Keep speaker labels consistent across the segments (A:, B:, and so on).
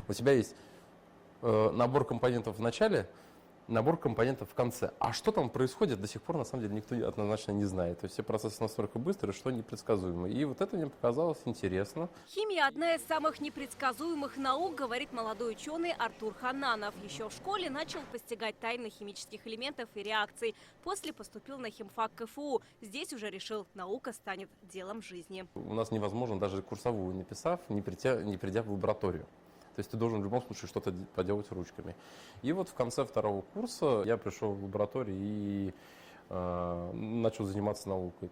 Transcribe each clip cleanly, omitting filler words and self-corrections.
A: У тебя есть набор компонентов в начале, набор компонентов в конце. А что там происходит, до сих пор, на самом деле, никто однозначно не знает. То есть все процессы настолько быстрые, что непредсказуемы. И вот это мне показалось интересно.
B: Химия – одна из самых непредсказуемых наук, говорит молодой ученый Артур Хананов. Еще в школе начал постигать тайны химических элементов и реакций. После поступил на химфак КФУ. Здесь уже решил, наука станет делом жизни.
A: У нас невозможно, даже курсовую написав, не придя в лабораторию. То есть ты должен в любом случае что-то поделать ручками. И вот в конце второго курса я пришел в лабораторию и начал заниматься наукой.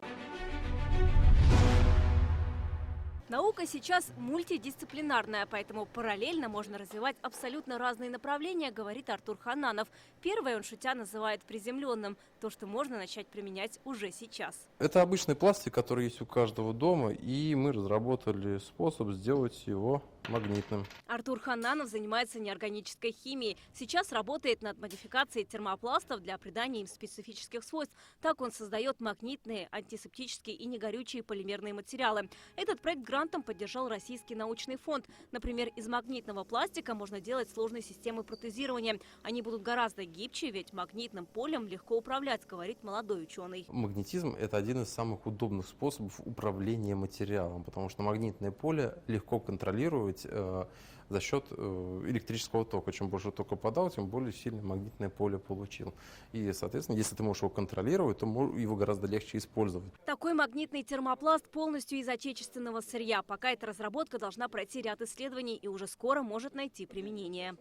B: Наука сейчас мультидисциплинарная, поэтому параллельно можно развивать абсолютно разные направления, говорит Артур Хананов. Первое он, шутя, называет приземленным. То, что можно начать применять уже сейчас.
A: Это обычный пластик, который есть у каждого дома, и мы разработали способ сделать его магнитным.
B: Артур Хананов занимается неорганической химией. Сейчас работает над модификацией термопластов для придания им специфических свойств. Так он создает магнитные, антисептические и негорючие полимерные материалы. Этот проект грантом поддержал Российский научный фонд. Например, из магнитного пластика можно делать сложные системы протезирования. Они будут гораздо гибче, ведь магнитным полем легко управлять, говорит молодой ученый.
A: Магнетизм – это один из самых удобных способов управления материалом, потому что магнитное поле легко контролировать за счет электрического тока. Чем больше тока подал, тем более сильное магнитное поле получил. И, соответственно, если ты можешь его контролировать, то его гораздо легче использовать.
B: Такой магнитный термопласт полностью из отечественного сырья. Пока эта разработка должна пройти ряд исследований и уже скоро может найти применение.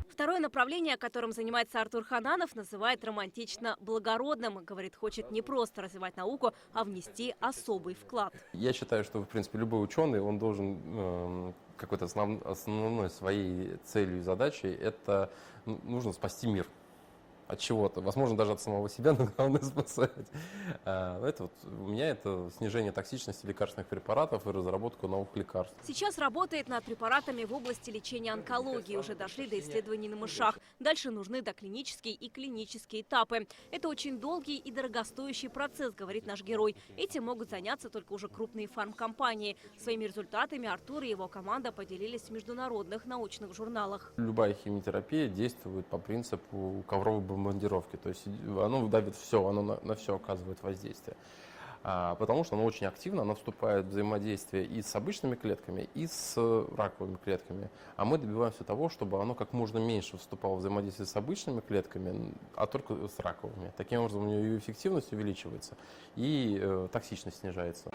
B: Второе направление, которым занимается Артур Хананов, называет романтично благородным. Говорит, хочет не просто развивать науку, а внести особый вклад.
A: Я считаю, что, в принципе, любой ученый, он должен какой-то основной своей целью и задачей, это нужно спасти мир от чего-то, возможно, даже от самого себя, но главное спасать. У меня это снижение токсичности лекарственных препаратов и разработка новых лекарств.
B: Сейчас работает над препаратами в области лечения онкологии. Уже дошли до исследований на мышах. Дальше нужны доклинические и клинические этапы. Это очень долгий и дорогостоящий процесс, говорит наш герой. Этим могут заняться только уже крупные фармкомпании. Своими результатами Артур и его команда поделились в международных научных журналах.
A: Любая химиотерапия действует по принципу ковровой бомбардировки. То есть оно давит все, оно на все оказывает воздействие. Потому что оно очень активно, оно вступает в взаимодействие и с обычными клетками, и с раковыми клетками. А мы добиваемся того, чтобы оно как можно меньше вступало в взаимодействие с обычными клетками, а только с раковыми. Таким образом, у нее ее эффективность увеличивается и токсичность снижается.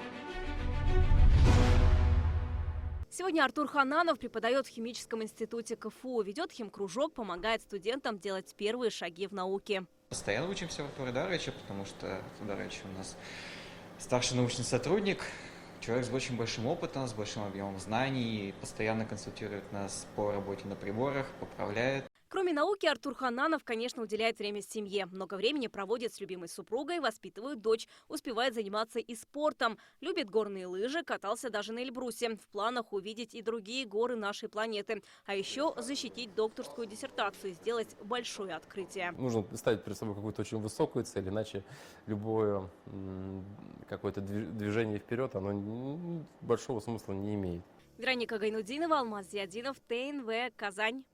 B: Сегодня Артур Хананов преподает в химическом институте КФУ, ведет химкружок, помогает студентам делать первые шаги в науке.
C: Постоянно учимся у Артура Эдуардовича, потому что Артур Эдуардович у нас старший научный сотрудник, человек с очень большим опытом, с большим объемом знаний, постоянно консультирует нас по работе на приборах, поправляет.
B: Кроме науки, Артур Хананов, конечно, уделяет время семье. Много времени проводит с любимой супругой, воспитывает дочь, успевает заниматься и спортом. Любит горные лыжи, катался даже на Эльбрусе. В планах увидеть и другие горы нашей планеты. А еще защитить докторскую диссертацию, сделать большое открытие.
A: Нужно ставить перед собой какую-то очень высокую цель, иначе любое какое-то движение вперед, оно большого смысла не имеет.
B: Вероника Гайнудинова, Алмаз Зиадинов, ТНВ, Казань.